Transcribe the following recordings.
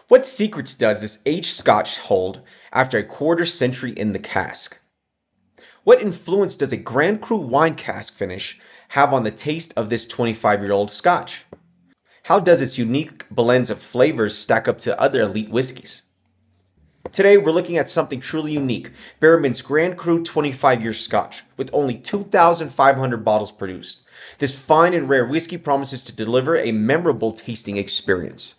What secrets does this aged Scotch hold after a quarter century in the cask? What influence does a Grand Cru wine cask finish have on the taste of this 25-year-old Scotch? How does its unique blends of flavors stack up to other elite whiskeys? Today, we're looking at something truly unique, Barrowman's Grand Cru 25-year Scotch, with only 2,500 bottles produced. This fine and rare whiskey promises to deliver a memorable tasting experience.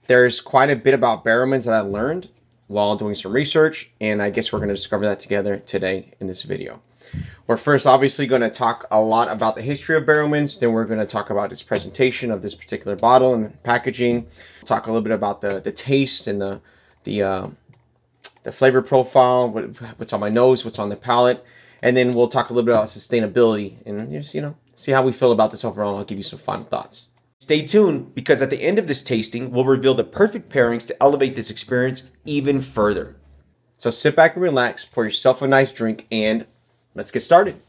There's quite a bit about Barrowmans that I learned while doing some research, and I guess we're going to discover that together today in this video. We're first obviously going to talk a lot about the history of Barrowmans, then we're going to talk about its presentation of this particular bottle and packaging, talk a little bit about the taste and the flavor profile, what's on my nose, what's on the palate, and then we'll talk a little bit about sustainability and just, see how we feel about this overall, and I'll give you some final thoughts. Stay tuned, because at the end of this tasting, we'll reveal the perfect pairings to elevate this experience even further. So sit back and relax, pour yourself a nice drink, and let's get started.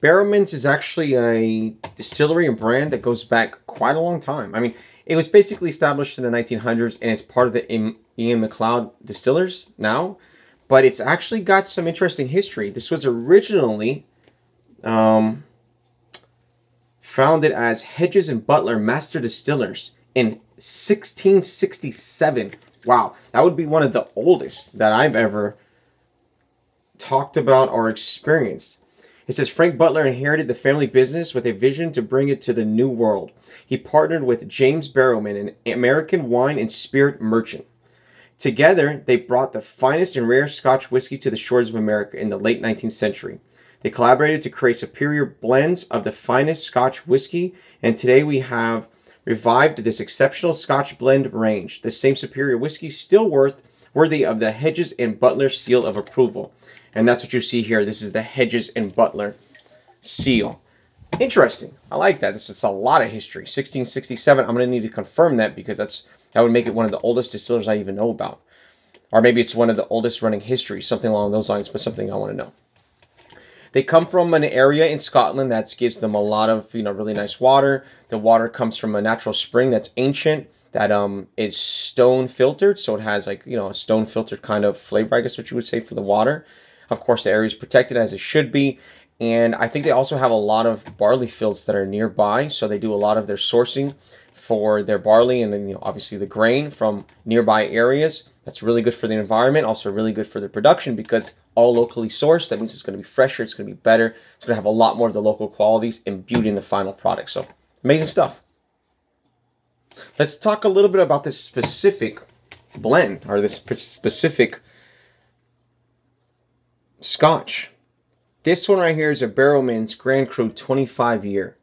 Barrowmans is actually a distillery and brand that goes back quite a long time. I mean, it was basically established in the 1900s, and it's part of the Ian Macleod Distillers now, but it's actually got some interesting history. This was originally founded as Hedges and Butler Master Distillers in 1667. Wow, that would be one of the oldest that I've ever talked about or experienced. It says Frank Butler inherited the family business with a vision to bring it to the new world. He partnered with James Barrowman, an American wine and spirit merchant. Together, they brought the finest and rare Scotch whiskey to the shores of America in the late 19th century. They collaborated to create superior blends of the finest Scotch whiskey, and today we have revived this exceptional Scotch blend range. The same superior whiskey still worthy of the Hedges and Butler seal of approval. And that's what you see here. This is the Hedges and Butler seal. Interesting. I like that. This is a lot of history. 1667. I'm going to need to confirm that, because that would make it one of the oldest distillers I even know about. Or maybe it's one of the oldest running histories, something along those lines, but something I want to know. They come from an area in Scotland that gives them a lot of, really nice water. The water comes from a natural spring that's ancient, that is stone filtered. So it has like, a stone filtered kind of flavor, I guess what you would say, for the water. Of course, the area is protected as it should be. And I think they also have a lot of barley fields that are nearby. So they do a lot of their sourcing for their barley and then, obviously the grain from nearby areas. That's really good for the environment, also really good for the production, because all locally sourced. That means it's going to be fresher, it's going to be better, it's going to have a lot more of the local qualities imbued in the final product. So amazing stuff. Let's talk a little bit about this specific blend, or this specific Scotch. This one right here is a Barrowman's Grand Cru 25-year.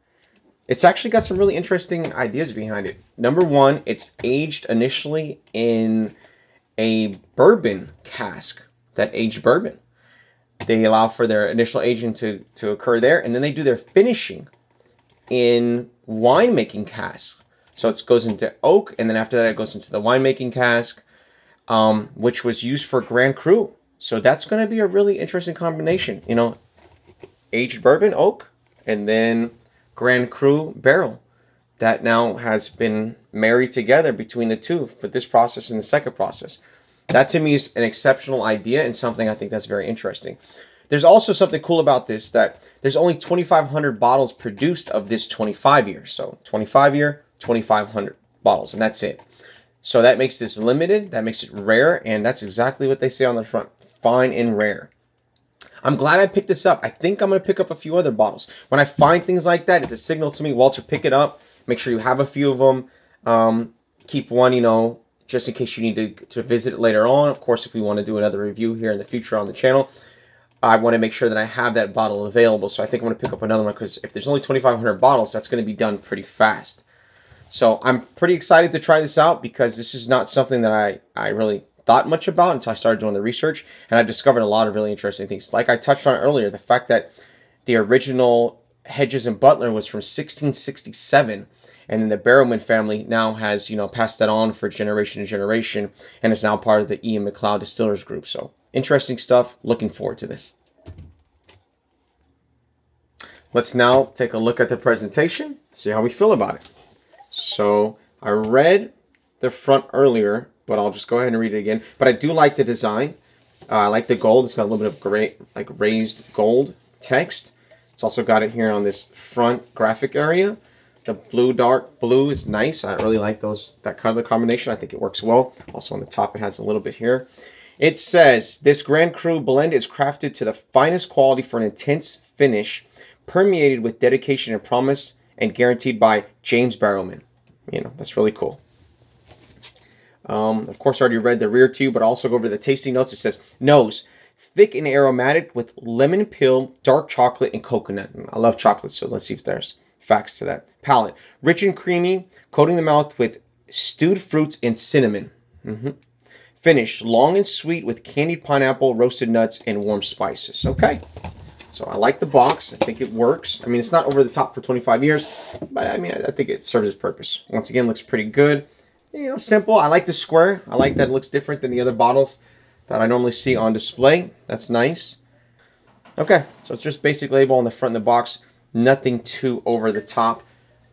It's actually got some really interesting ideas behind it. Number one, it's aged initially in a bourbon cask, that aged bourbon. They allow for their initial aging to occur there, and then they do their finishing in winemaking casks. So it goes into oak, and then after that it goes into the winemaking cask, which was used for Grand Cru. So that's going to be a really interesting combination. Aged bourbon, oak, and then Grand Cru barrel. That now has been married together between the two for this process and the second process. That to me is an exceptional idea and something I think that's very interesting. There's also something cool about this, that there's only 2,500 bottles produced of this 25 years. So 25-year, 2,500 bottles, and that's it. So that makes this limited, that makes it rare, and that's exactly what they say on the front. Fine and rare. I'm glad I picked this up. I think I'm going to pick up a few other bottles. When I find things like that, it's a signal to me, Walter, pick it up. Make sure you have a few of them. Keep one, just in case you need to visit it later on. Of course, if we want to do another review here in the future on the channel, I want to make sure that I have that bottle available. So I think I'm going to pick up another one, because if there's only 2,500 bottles, that's going to be done pretty fast. So I'm pretty excited to try this out, because this is not something that I really thought much about until I started doing the research, and I've discovered a lot of really interesting things. Like I touched on earlier, the fact that the original Hedges and Butler was from 1667, and then the Barrowman family now has, passed that on for generation to generation, and is now part of the Ian Macleod Distillers group. So interesting stuff. Looking forward to this. Let's now take a look at the presentation, see how we feel about it. So I read the front earlier, but I'll just go ahead and read it again. But I do like the design. I like the gold. It's got a little bit of gray, like raised gold text. It's also got it here on this front graphic area. The blue, dark blue is nice. I really like that color combination. I think it works well. Also on the top, it has a little bit here. It says, this Grand Cru blend is crafted to the finest quality for an intense finish, permeated with dedication and promise, and guaranteed by James Barrowman. You know, that's really cool. Of course, I already read the rear tube, but I'll also go over the tasting notes. It says, nose, thick and aromatic with lemon peel, dark chocolate, and coconut. I love chocolate, so let's see if there's facts to that. Palate, rich and creamy, coating the mouth with stewed fruits and cinnamon. Finish, long and sweet with candied pineapple, roasted nuts, and warm spices. Okay. So I like the box. I think it works. I mean, it's not over the top for 25 years, but I mean, I think it serves its purpose. Once again, looks pretty good. You know, simple. I like the square. I like that it looks different than the other bottles that I normally see on display. That's nice. Okay, so it's just basic label on the front of the box. Nothing too over the top,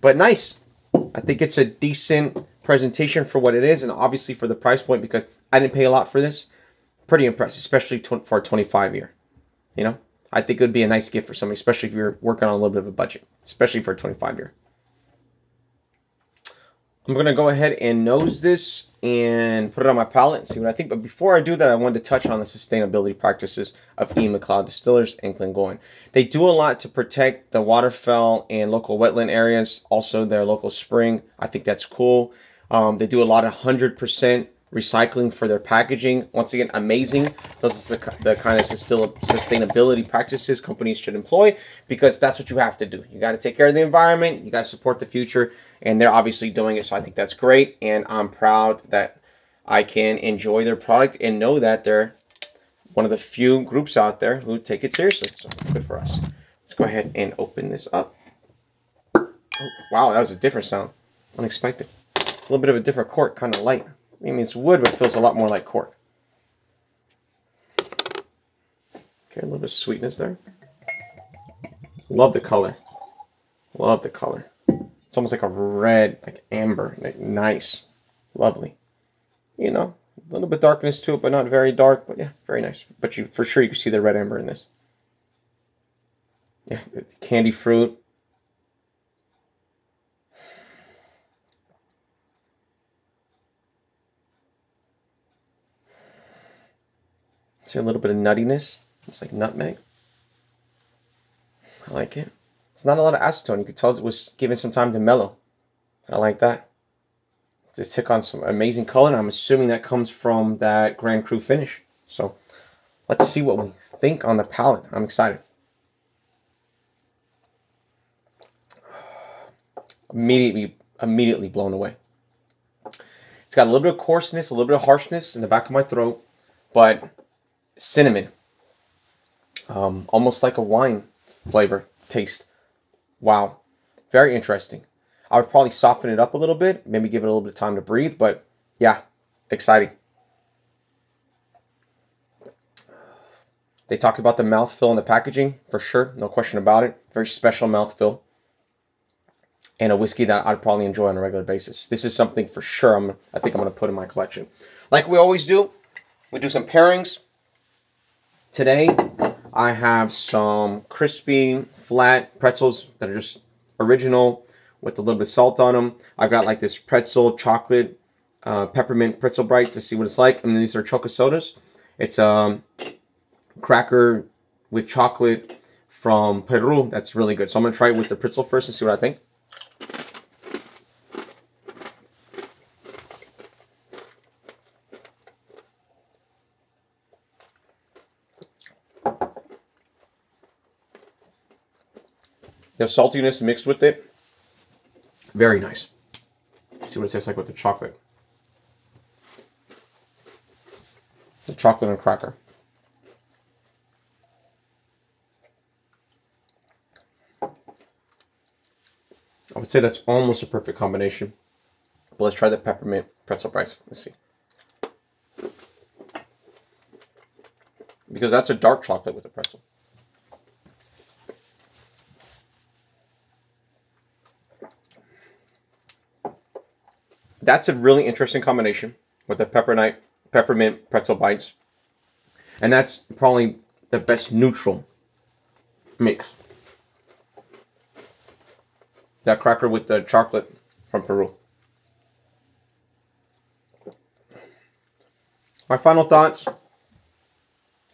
but nice. I think it's a decent presentation for what it is, and obviously for the price point, because I didn't pay a lot for this. Pretty impressive, especially for a 25-year. You know, I think it would be a nice gift for somebody, especially if you're working on a little bit of a budget, especially for a 25-year. I'm going to go ahead and nose this and put it on my palate and see what I think. But before I do that, I wanted to touch on the sustainability practices of Macleod Distillers and Glengoyne. They do a lot to protect the waterfowl and local wetland areas, also their local spring. I think that's cool. They do a lot of 100% recycling for their packaging. Once again, amazing. Those are the kind of sustainability practices companies should employ, because that's what you have to do. You got to take care of the environment. You got to support the future, and they're obviously doing it. So I think that's great, and I'm proud that I can enjoy their product and know that they're one of the few groups out there who take it seriously. So good for us. Let's go ahead and open this up. Oh, wow, that was a different sound. Unexpected. It's a little bit of a different cork, kind of light. I mean, it's wood, but it feels a lot more like cork. Okay, a little bit of sweetness there. Love the color. Love the color. It's almost like a red, like amber. Like, nice. Lovely. You know, a little bit darkness to it, but not very dark. But yeah, very nice. But for sure you can see the red amber in this. Yeah, candy fruit. See a little bit of nuttiness. It's like nutmeg. I like it. It's not a lot of acetone. You could tell it was given some time to mellow. I like that. It took on some amazing color, and I'm assuming that comes from that Grand Cru finish. So let's see what we think on the palate. I'm excited. Immediately blown away. It's got a little bit of coarseness, a little bit of harshness in the back of my throat, but cinnamon. Almost like a wine flavor taste. Wow. Very interesting. I would probably soften it up a little bit, maybe give it a little bit of time to breathe, but yeah, exciting. They talked about the mouthfeel in the packaging, for sure, no question about it. Very special mouthfeel. And a whiskey that I'd probably enjoy on a regular basis. This is something for sure I think I'm going to put in my collection. Like we always do, we do some pairings. Today, I have some crispy, flat pretzels that are just original with a little bit of salt on them. I've got like this pretzel, chocolate, peppermint pretzel bites to see what it's like. And these are choco sodas. It's cracker with chocolate from Peru. That's really good. So I'm going to try it with the pretzel first and see what I think. The saltiness mixed with it, very nice. Let's see what it tastes like with the chocolate. The chocolate and cracker. I would say that's almost a perfect combination. But let's try the peppermint pretzel bites. Let's see. Because that's a dark chocolate with a pretzel. That's a really interesting combination with the peppermint pretzel bites. And that's probably the best neutral mix. That cracker with the chocolate from Peru. My final thoughts.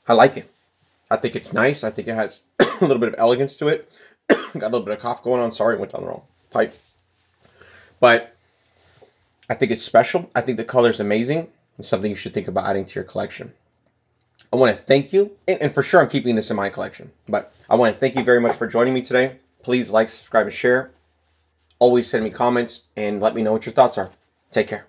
I like it. I think it's nice. I think it has a little bit of elegance to it. Got a little bit of cough going on. Sorry, I went down the wrong pipe. But I think it's special. I think the color is amazing. It's something you should think about adding to your collection. I want to thank you. And for sure, I'm keeping this in my collection. But I want to thank you very much for joining me today. Please like, subscribe, and share. Always send me comments and let me know what your thoughts are. Take care.